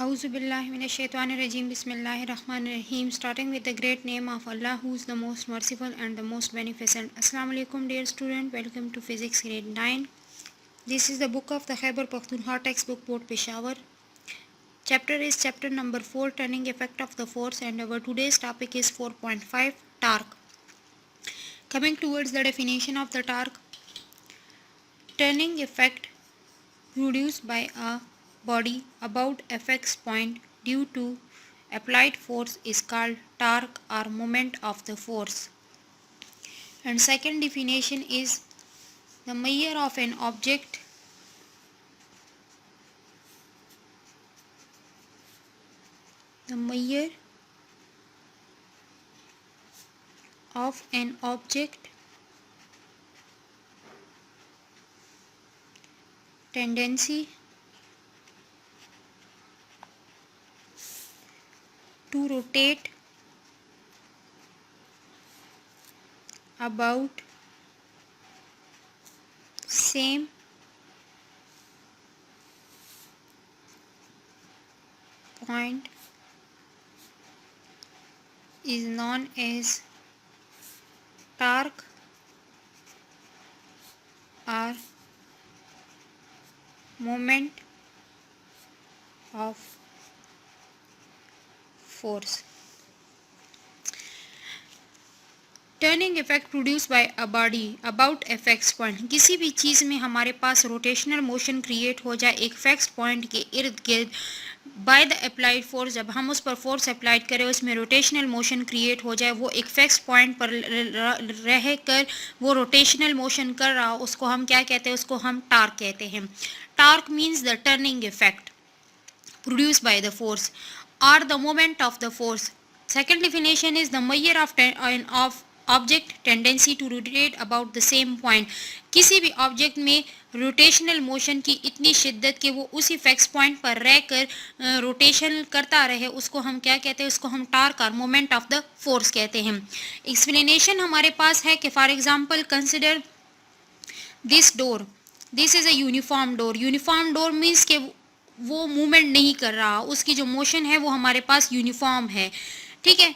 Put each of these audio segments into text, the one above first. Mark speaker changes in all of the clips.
Speaker 1: Auzubillahiminashaitanirrajim. Bismillahirrahmanirrahim. Starting with the great name of Allah, who is the most merciful and the most beneficent. Assalamu alaikum, dear student. Welcome to Physics Grade 9. This is the book of the Khyber Pakhtunkhwa textbook, Port Peshawar. Chapter is chapter number 4, Turning Effect of the Force, and our today's topic is 4.5, Torque. Coming towards the definition of the torque, turning effect produced by a body about a fixed point due to applied force is called torque or moment of the force. And second definition is the measure of an object tendency to rotate about same point is known as torque or moment of force. Turning effect produce by a body about a fixed point, किसी भी चीज़ में हमारे पास rotational motion create हो जाए एक fixed point के इर्द गिर्द बाय द अप्लाइड फोर्स, जब हम उस पर फोर्स अप्लाइड करें उसमें रोटेशनल मोशन क्रिएट हो जाए, वो एक फिक्स्ड पॉइंट पर रह कर वो रोटेशनल मोशन कर रहा हो, उसको हम क्या कहते हैं? उसको हम टॉर्क कहते हैं. Torque means the turning effect produced by the force or the moment of the force. Second definition is the measure of object tendency to rotate about the same point. किसी भी ऑब्जेक्ट में rotational motion की इतनी शिद्दत कि वो उसी fix point पर रहकर रोटेशन करता रहे, उसको हम क्या कहते हैं? उसको हम टॉर्क और मोमेंट ऑफ द फोर्स कहते हैं. एक्सप्लेनेशन हमारे पास है कि for example consider this door, this is a uniform door. Uniform door means के वो मूवमेंट नहीं कर रहा, उसकी जो मोशन है वो हमारे पास यूनिफॉर्म है. ठीक है,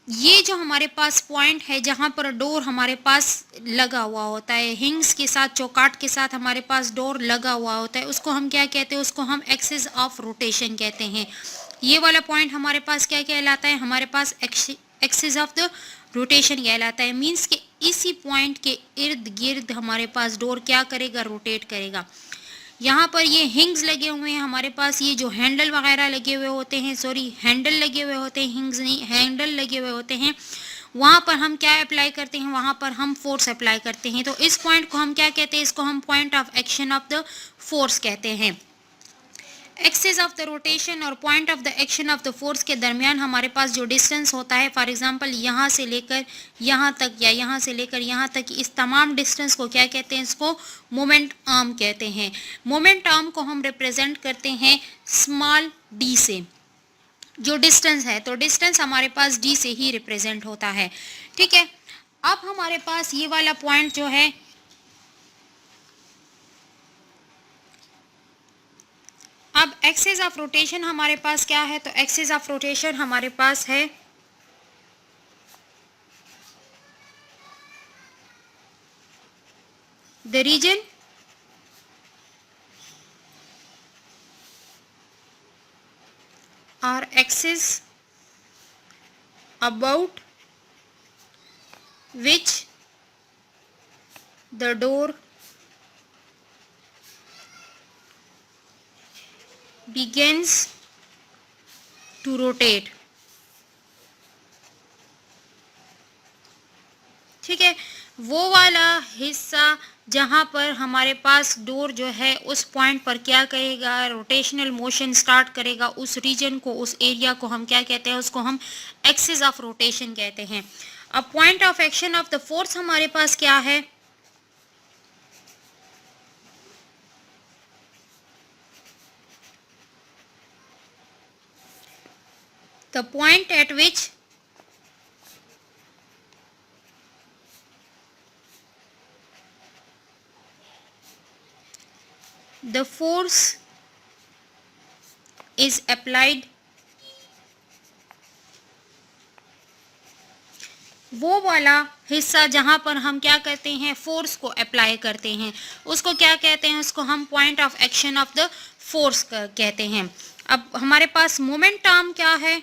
Speaker 1: ये जो हमारे पास पॉइंट है जहाँ पर डोर हमारे पास लगा हुआ होता है, हिंग्स के साथ, चौकाट के साथ हमारे पास डोर लगा हुआ होता है, उसको हम क्या कहते हैं? उसको हम एक्सिस ऑफ रोटेशन कहते हैं. ये वाला पॉइंट हमारे पास क्या कहलाता है? हमारे पास एक्सिस ऑफ द रोटेशन कहलाता है. मीन्स कि इसी पॉइंट के इर्द गिर्द हमारे पास डोर क्या करेगा? रोटेट करेगा. यहाँ पर ये हिंग्स लगे हुए हैं हमारे पास, ये जो हैंडल वगैरह लगे हुए होते हैं, हैंडल लगे हुए होते हैं, हिंग्स नहीं, हैंडल लगे हुए होते हैं, वहाँ पर हम क्या अप्लाई करते हैं? वहाँ पर हम फोर्स अप्लाई करते हैं. तो इस पॉइंट को हम क्या कहते हैं? इसको हम point of action of the force कहते हैं. एक्सिस ऑफ द रोटेशन और point of the action of the force के दरमियान हमारे पास जो डिस्टेंस होता है, फॉर एग्जांपल यहाँ से लेकर यहाँ तक या यहाँ से लेकर यहाँ तक, इस तमाम डिस्टेंस को क्या कहते हैं? इसको मोमेंट आर्म कहते हैं. मोमेंट आर्म को हम रिप्रेजेंट करते हैं स्मॉल डी से. जो डिस्टेंस है तो डिस्टेंस हमारे पास डी से ही रिप्रेजेंट होता है. ठीक है, अब हमारे पास ये वाला पॉइंट जो है, अब एक्सिस ऑफ रोटेशन हमारे पास क्या है? तो एक्सिस ऑफ रोटेशन हमारे पास है द रीजन और axis about which the door begins to rotate. ठीक है, वो वाला हिस्सा जहाँ पर हमारे पास डोर जो है उस पॉइंट पर क्या करेगा? रोटेशनल मोशन स्टार्ट करेगा. उस रीजन को, उस एरिया को हम क्या कहते हैं? उसको हम एक्सिस ऑफ रोटेशन कहते हैं. अब point of action of the force हमारे पास क्या है? The point eight which the force is applied, वो वाला हिस्सा जहाँ पर हम क्या करते हैं, फोर्स को अप्लाई करते हैं, उसको क्या कहते हैं, उसको हम point of action of the force कहते हैं। अब हमारे पास मोमेंट आर्म क्या है,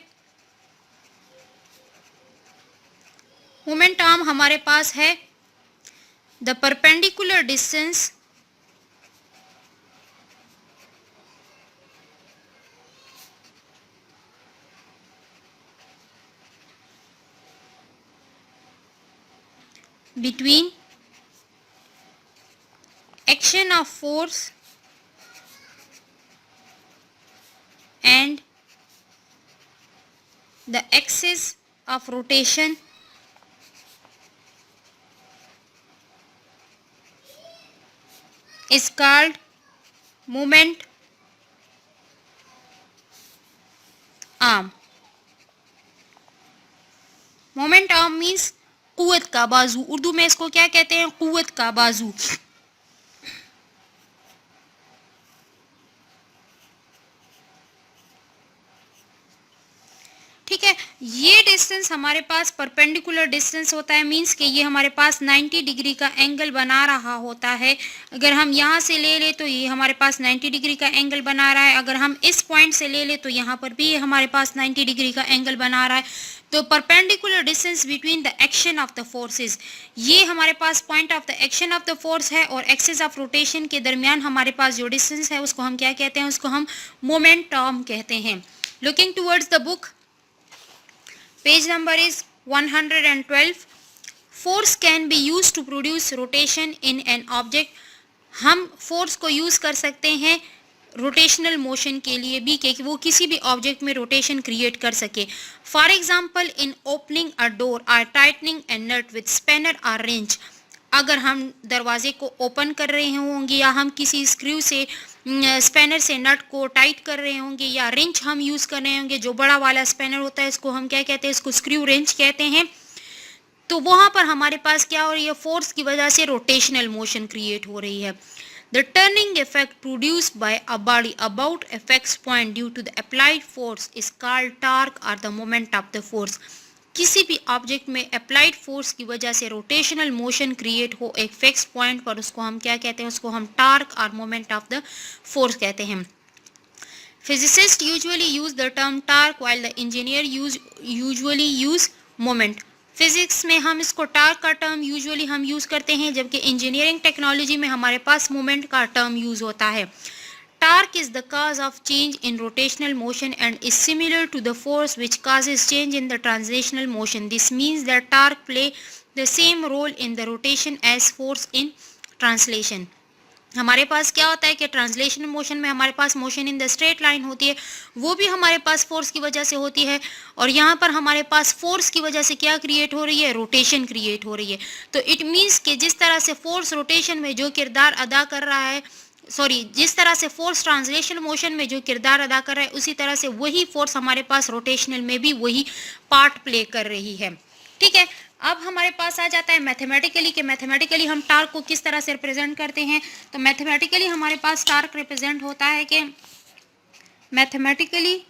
Speaker 1: मोमेंट आर्म हमारे पास है the perpendicular distance between action of force and the axis of rotation is called moment arm. Moment arm means कुव्वत का बाजू, उर्दू में इसको क्या कहते हैं, कुव्वत का बाजू। ठीक है, ये डिस्टेंस हमारे पास परपेंडिकुलर डिस्टेंस होता है, मीन्स कि ये हमारे पास 90 डिग्री का एंगल बना रहा होता है। अगर हम यहाँ से ले ले तो ये हमारे पास 90 डिग्री का एंगल बना रहा है, अगर हम इस पॉइंट से ले ले तो यहाँ पर भी हमारे पास 90 डिग्री का एंगल बना रहा है। तो perpendicular distance between the action of the forces, ये हमारे पास point of the action of the force है, और एक्सिस ऑफ रोटेशन के दरमियान हमारे पास जो डिस्टेंस है उसको हम क्या कहते हैं, उसको हम मोमेंट आर्म कहते हैं। Looking towards the book, page number is 112। Force can be use to produce rotation in an object, हम फोर्स को यूज कर सकते हैं रोटेशनल मोशन के लिए भी, कि वो किसी भी ऑब्जेक्ट में रोटेशन क्रिएट कर सके। For example in opening a door or tightening a nut with spanner or wrench, अगर हम दरवाजे को ओपन कर रहे होंगे या हम किसी स्क्रू से स्पैनर से नट को टाइट कर रहे होंगे, या रेंच हम यूज़ कर रहे होंगे, जो बड़ा वाला स्पैनर होता है इसको हम क्या कहते हैं, इसको स्क्रू रेंच कहते हैं। तो वहाँ पर हमारे पास क्या हो रही है, फोर्स की वजह से रोटेशनल मोशन क्रिएट हो रही है। The turning effect produced by a body about a fixed point due to the applied force is called torque or the moment of the force। किसी भी ऑब्जेक्ट में अप्लाइड फोर्स की वजह से rotational motion create हो एक fix point पर, उसको हम क्या कहते हैं, उसको हम टार्क और मोमेंट ऑफ द फोर्स कहते हैं। Physicist usually use the term torque while the engineer usually use moment. Physics में हम इसको टार्क का टर्म यूजुअली हम यूज़ करते हैं, जबकि इंजीनियरिंग टेक्नोलॉजी में हमारे पास मोमेंट का टर्म यूज़ होता है। Torque is the cause of change in rotational motion and is similar to the force which causes change in the translational motion. This means that torque play the same role in the rotation as force in translation. हमारे पास क्या होता है कि translation motion में हमारे पास motion in the straight line होती है, वो भी हमारे पास फोर्स की वजह से होती है, और यहाँ पर हमारे पास फोर्स की वजह से क्या क्रिएट हो रही है, रोटेशन क्रिएट हो रही है। तो इट मीन्स कि जिस तरह से फोर्स रोटेशन में जो किरदार अदा कर रहा है, जिस तरह से फोर्स ट्रांसलेशन मोशन में जो किरदार अदा कर रहा है, उसी तरह से वही फोर्स हमारे पास रोटेशनल में भी वही पार्ट प्ले कर रही है। ठीक है, अब हमारे पास आ जाता है मैथमेटिकली, कि मैथमेटिकली हम टार्क को किस तरह से रिप्रेजेंट करते हैं। तो मैथमेटिकली हमारे पास टार्क रिप्रेजेंट होता है कि मैथमेटिकली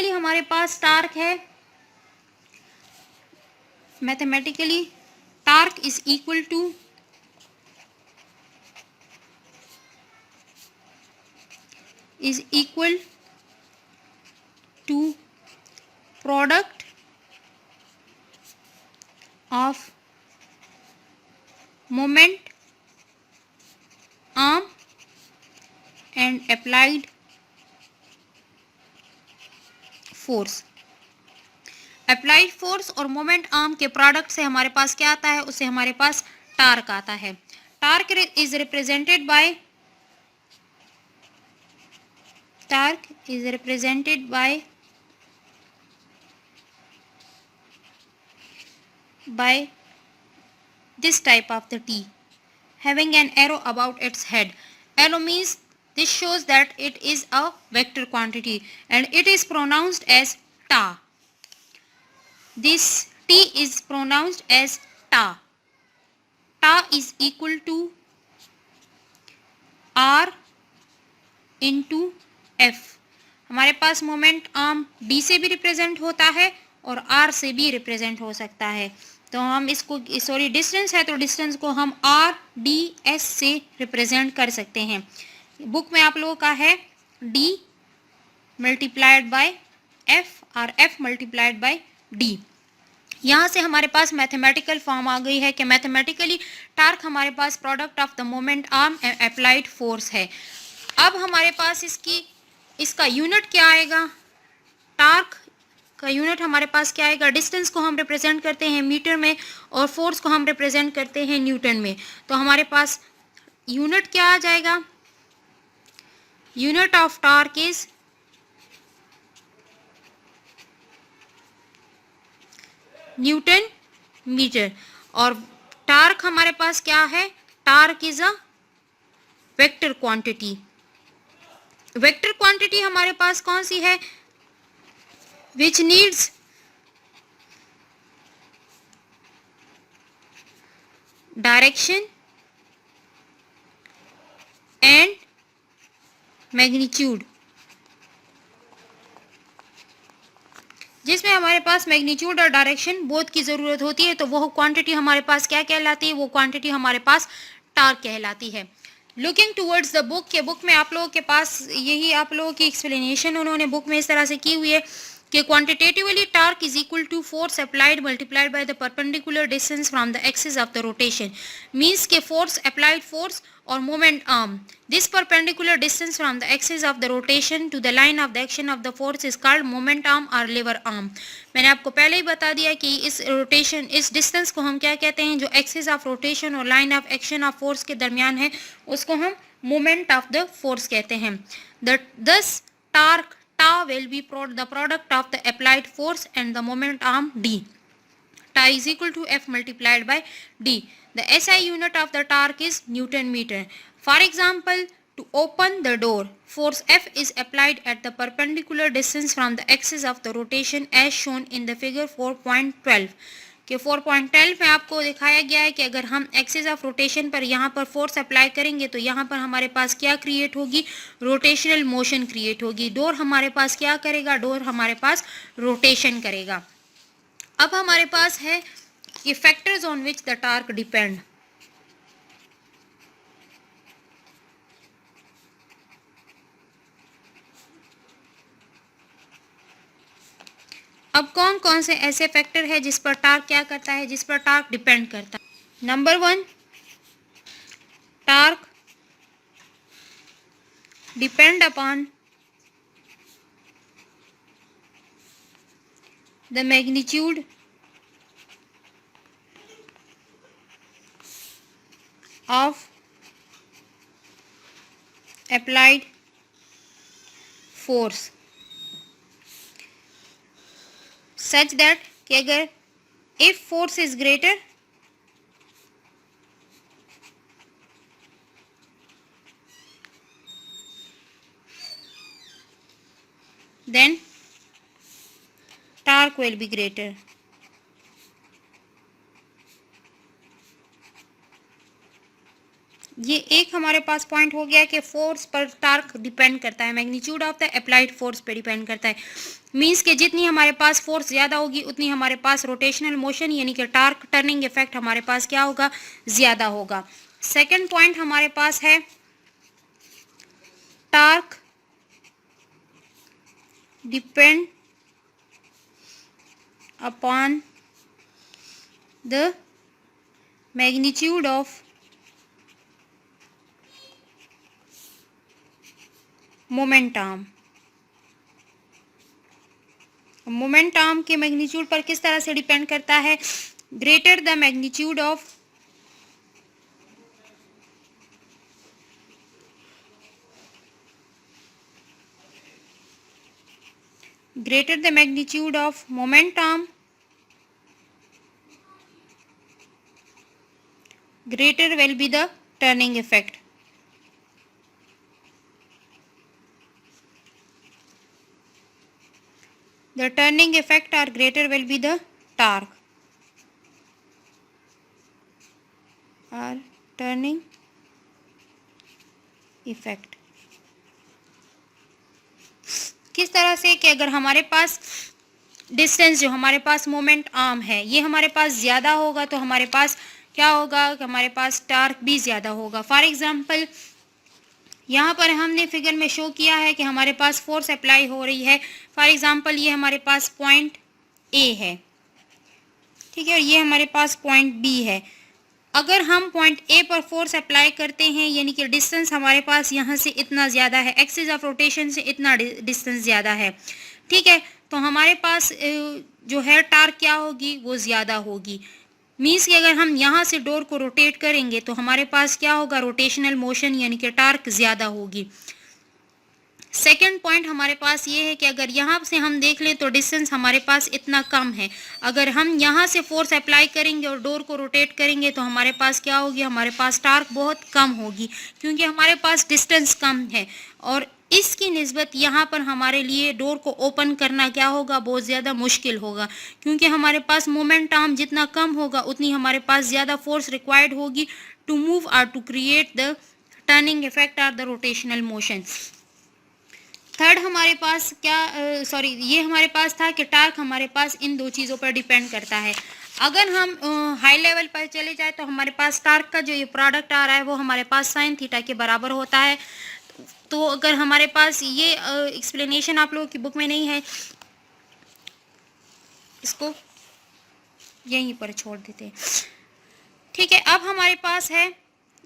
Speaker 1: हमारे पास टार्क है, mathematically torque is equal to product of moment arm and applied force। Applied force और मोमेंट आर्म के प्रोडक्ट से हमारे पास क्या आता है, उससे हमारे पास टार्क आता है। Torque is represented by this type of the T having an arrow about its head. Arrow means this shows that it is a vector quantity and it is pronounced as ta. This T is pronounced as ta. Ta is equal to R into F। हमारे पास moment arm D से भी represent होता है और R से भी represent हो सकता है। तो हम इसको, सॉरी डिस्टेंस है तो डिस्टेंस को हम RDS से रिप्रेजेंट कर सकते हैं। बुक में आप लोगों का है D मल्टीप्लाइड बाय F और F मल्टीप्लाइड बाय D। यहाँ से हमारे पास मैथमेटिकल फॉर्म आ गई है कि मैथमेटिकली टार्क हमारे पास product of the moment arm and applied force है। अब हमारे पास इसका यूनिट क्या आएगा, टार्क का यूनिट हमारे पास क्या आएगा, डिस्टेंस को हम रिप्रेजेंट करते हैं मीटर में और फोर्स को हम रिप्रेजेंट करते हैं न्यूटन में। तो हमारे पास यूनिट क्या आ जाएगा, unit of torque is newton metre. और टार्क हमारे पास क्या है, torque is a vector quantity. Vector quantity हमारे पास कौन सी है, which needs direction and magnitude, जिसमें हमारे पास मैग्नीट्यूड और डायरेक्शन बोथ की ज़रूरत होती है। तो वो क्वांटिटी हमारे पास क्या कहलाती है, वो क्वांटिटी हमारे पास टार्क कहलाती है। लुकिंग टूवर्ड्स द बुक, के बुक में आप लोगों के पास यही आप लोगों की एक्सप्लेनेशन उन्होंने बुक में इस तरह से की हुई है कि quantitatively torque is equal to force applied multiplied by the perpendicular distance from the axis of the rotation. Means के फोर्स अप्लाइड फोर्स और moment arm, this perpendicular distance from the axis of the rotation to the line of the action of the force is called moment arm और lever arm. मैंने आपको पहले ही बता दिया कि इस डिस्टेंस को हम क्या कहते हैं, जो एक्सिस ऑफ रोटेशन और line of action of force के दरमियान है उसको हम मोमेंट ऑफ द फोर्स कहते हैं। दस torque tau will be the product of the applied force and the moment arm D. Tau is equal to F multiplied by D. The SI unit of the torque is Newton meter. For example, to open the door, force F is applied at the perpendicular distance from the axis of the rotation as shown in the figure 4.12. कि 4.12 में आपको दिखाया गया है कि अगर हम axis of rotation पर यहाँ पर फोर्स अप्लाई करेंगे तो यहाँ पर हमारे पास क्या क्रिएट होगी, रोटेशनल मोशन क्रिएट होगी। डोर हमारे पास क्या करेगा, डोर हमारे पास रोटेशन करेगा। अब हमारे पास है कि factors on which the torque depend. अब कौन कौन से ऐसे फैक्टर है जिस पर टार्क क्या करता है, जिस पर टार्क डिपेंड करता है। Number 1, torque depend upon the magnitude of applied force such that कि अगर if force is greater then torque will be greater। ये एक हमारे पास पॉइंट हो गया कि फोर्स पर टार्क डिपेंड करता है, magnitude of the applied force पे डिपेंड करता है। मींस कि जितनी हमारे पास फोर्स ज़्यादा होगी उतनी हमारे पास रोटेशनल मोशन यानी कि टार्क टर्निंग इफेक्ट हमारे पास क्या होगा, ज़्यादा होगा। सेकंड पॉइंट हमारे पास है torque depend upon the magnitude of moment arm. Moment arm के मैग्नीट्यूड पर किस तरह से डिपेंड करता है, greater the magnitude of moment arm, greater will be the turning effect। The turning effect or greater will be the torque or turning effect किस तरह से कि अगर हमारे पास डिस्टेंस जो हमारे पास मोमेंट आर्म है ये हमारे पास ज़्यादा होगा तो हमारे पास क्या होगा कि हमारे पास टार्क भी ज़्यादा होगा। फॉर एग्जांपल यहाँ पर हमने फिगर में शो किया है कि हमारे पास फोर्स अप्लाई हो रही है। फॉर एग्जांपल ये हमारे पास पॉइंट ए है, ठीक है, और ये हमारे पास पॉइंट बी है। अगर हम पॉइंट ए पर फोर्स अप्लाई करते हैं यानी कि डिस्टेंस हमारे पास यहाँ से इतना ज़्यादा है, एक्सिस ऑफ रोटेशन से इतना डिस्टेंस ज़्यादा है, ठीक है, तो हमारे पास जो है टार्क क्या होगी वो ज़्यादा होगी। मीन्स कि अगर हम यहाँ से डोर को रोटेट करेंगे तो हमारे पास क्या होगा, रोटेशनल मोशन यानी कि टार्क ज़्यादा होगी। सेकेंड पॉइंट हमारे पास ये है कि अगर यहाँ से हम देख लें तो डिस्टेंस हमारे पास इतना कम है, अगर हम यहाँ से फोर्स अप्लाई करेंगे और डोर को रोटेट करेंगे तो हमारे पास क्या होगी, हमारे पास टार्क बहुत कम होगी क्योंकि हमारे पास डिस्टेंस कम है। और इसकी निस्बत यहाँ पर हमारे लिए डोर को ओपन करना क्या होगा, बहुत ज़्यादा मुश्किल होगा क्योंकि हमारे पास मोमेंट आर्म जितना कम होगा उतनी हमारे पास ज़्यादा फोर्स रिक्वायर्ड होगी टू मूव और to create the turning effect और द रोटेशनल मोशन। थर्ड हमारे पास क्या ये हमारे पास था कि टार्क हमारे पास इन दो चीज़ों पर डिपेंड करता है। अगर हम हाई लेवल पर चले जाए तो हमारे पास टार्क का जो ये प्रोडक्ट आ रहा है वो हमारे पास साइन थीटा के बराबर होता है। तो अगर हमारे पास ये एक्सप्लेनेशन आप लोगों की बुक में नहीं है, इसको यहीं पर छोड़ देते हैं, ठीक है। अब हमारे पास है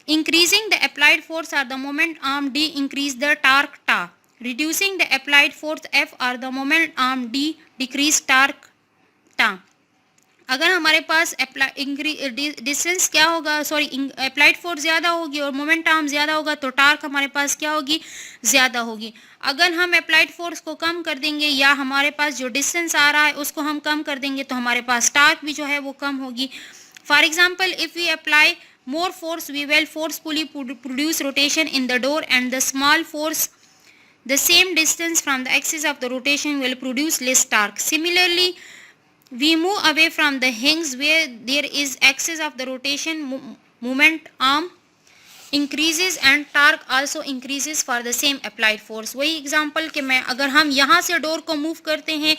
Speaker 1: increasing the applied force or the moment arm D increase the torque टा, reducing the applied force F or the moment arm D decrease torque टा। अगर हमारे पास डिस्टेंस क्या होगा, अप्लाइड फोर्स ज़्यादा होगी और मोमेंट आर्म ज़्यादा होगा तो टार्क हमारे पास क्या होगी, ज़्यादा होगी। अगर हम अप्लाइड फोर्स को कम कर देंगे या हमारे पास जो डिस्टेंस आ रहा है उसको हम कम कर देंगे तो हमारे पास टार्क भी जो है वो कम होगी। For example if we apply more force we will forcefully produce rotation in the door and the small force the same distance from the axis of the rotation will produce less torque. Similarly, we move away from the hinge where there is axis of the rotation, moment arm increases and torque also increases for the same applied force. वही example कि मैं अगर हम यहाँ से door को move करते हैं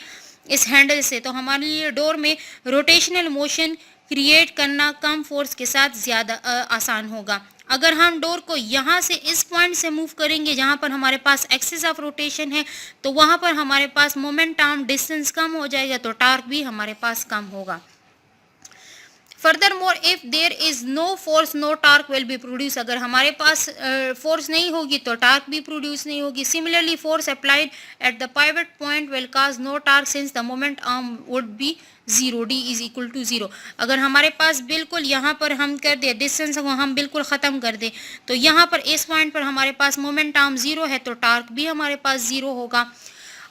Speaker 1: इस हैंडल से तो हमारे लिए डोर में रोटेशनल मोशन क्रिएट करना कम फोर्स के साथ ज़्यादा आसान होगा। अगर हम डोर को यहाँ से इस पॉइंट से मूव करेंगे जहाँ पर हमारे पास एक्सिस ऑफ रोटेशन है तो वहाँ पर हमारे पास मोमेंट आर्म डिस्टेंस कम हो जाएगा तो टार्क भी हमारे पास कम होगा। Furthermore, if there is no force, no torque will be produced. अगर हमारे पास फोर्स नहीं होगी तो टार्क भी प्रोड्यूस नहीं होगी। Similarly, force applied at the pivot point will cause no torque since the moment arm would be 0, d is equal to 0। अगर हमारे पास बिल्कुल यहाँ पर हम कर दे डिस्टेंस को हम बिल्कुल ख़त्म कर दें तो यहाँ पर इस पॉइंट पर हमारे पास मोमेंट आर्म 0 है तो टार्क भी हमारे पास 0 होगा।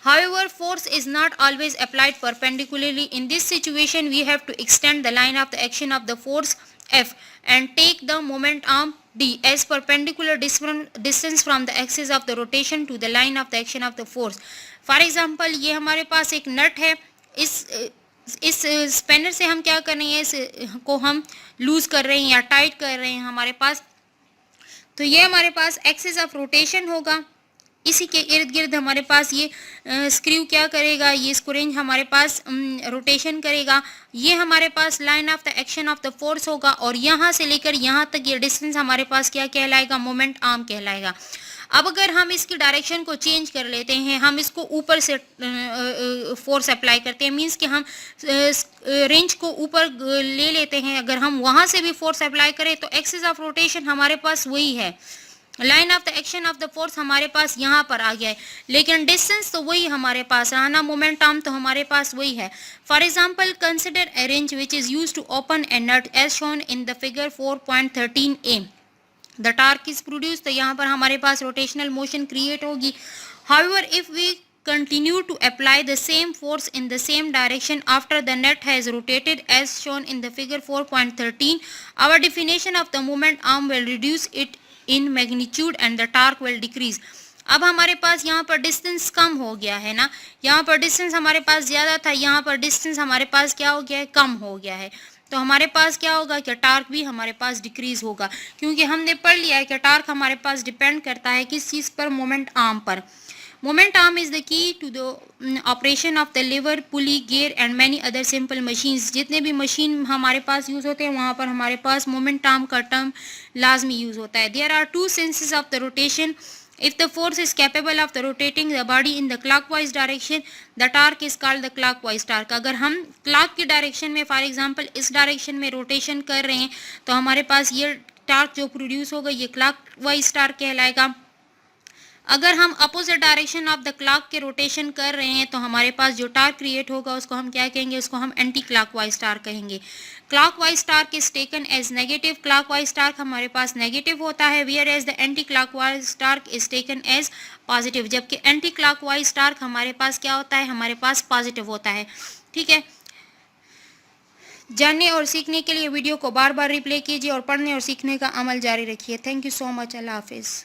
Speaker 1: However, force is not always applied perpendicularly. In this situation, we have to extend the line of the action of the force F and take the moment arm D as perpendicular distance from the axis of the rotation to the line of the action of the force. For example, ये हमारे पास एक नट है, इस spanner से हम क्या कर रहे हैं, इसको हम लूज कर रहे हैं या टाइट कर रहे हैं हमारे पास, तो ये हमारे पास एक्सिस ऑफ रोटेशन होगा। इसी के इर्द गिर्द हमारे पास ये स्क्रू क्या करेगा, ये स्क्रूइंग हमारे पास रोटेशन करेगा। ये हमारे पास line of the action of the force होगा और यहाँ से लेकर यहाँ तक ये डिस्टेंस हमारे पास क्या कहलाएगा, मोमेंट आर्म कहलाएगा। अब अगर हम इसकी डायरेक्शन को चेंज कर लेते हैं, हम इसको ऊपर से फोर्स अप्लाई करते हैं, मींस कि हम रेंज को ऊपर ले लेते हैं, अगर हम वहाँ से भी फोर्स अप्लाई करें तो एक्सिस ऑफ रोटेशन हमारे पास वही है, line of the action of the force हमारे पास यहाँ पर आ गया है, लेकिन डिस्टेंस तो वही हमारे पास रहा ना, मोमेंट आर्म तो हमारे पास वही है। For example consider a wrench which is use to open a nut as shown in the figure 4.13a। The torque is produce, तो यहाँ पर हमारे पास रोटेशनल मोशन क्रिएट होगी। However if we continue to apply the same force in the same direction after the net has rotated as shown in the figure 4.13, our definition of the moment arm will reduce it in magnitude and the torque will decrease। अब हमारे पास यहाँ पर distance कम हो गया है ना, यहाँ पर डिस्टेंस हमारे पास ज़्यादा था, यहाँ पर डिस्टेंस हमारे पास क्या हो गया है, कम हो गया है। तो हमारे पास क्या होगा कि टार्क भी हमारे पास डिक्रीज होगा, क्योंकि हमने पढ़ लिया है कि टार्क हमारे पास डिपेंड करता है किस चीज़ पर, मोमेंट आर्म पर। Moment arm is the key to the operation of the lever, pulley, gear and many other simple machines. जितने भी मशीन हमारे पास यूज़ होते हैं वहाँ पर हमारे पास मोमेंट आर्म का टर्म लाजमी यूज़ होता है। There are two senses of the rotation. If the force is capable of the rotating the body in the clockwise direction, the torque is called the clockwise torque। अगर हम clock की direction में, for example इस direction में rotation कर रहे हैं, तो हमारे पास ये टार्क जो प्रोड्यूस होगा ये क्लॉकवाइज टार्क कहलाएगा। अगर हम opposite direction of the clock के रोटेशन कर रहे हैं तो हमारे पास जो टार्क क्रिएट होगा उसको हम क्या कहेंगे, उसको हम एंटी क्लॉकवाइज टार्क कहेंगे। Clockwise torque is taken as negative. Clockwise torque हमारे पास नेगेटिव होता है, whereas the anti clockwise torque is taken as positive. जबकि एंटी क्लॉकवाइज टार्क हमारे पास क्या होता है, हमारे पास पॉजिटिव होता है। ठीक है, जानने और सीखने के लिए वीडियो को बार बार रिप्ले कीजिए और पढ़ने और सीखने का अमल जारी रखिए। Thank you so much. Allah हाफिज़।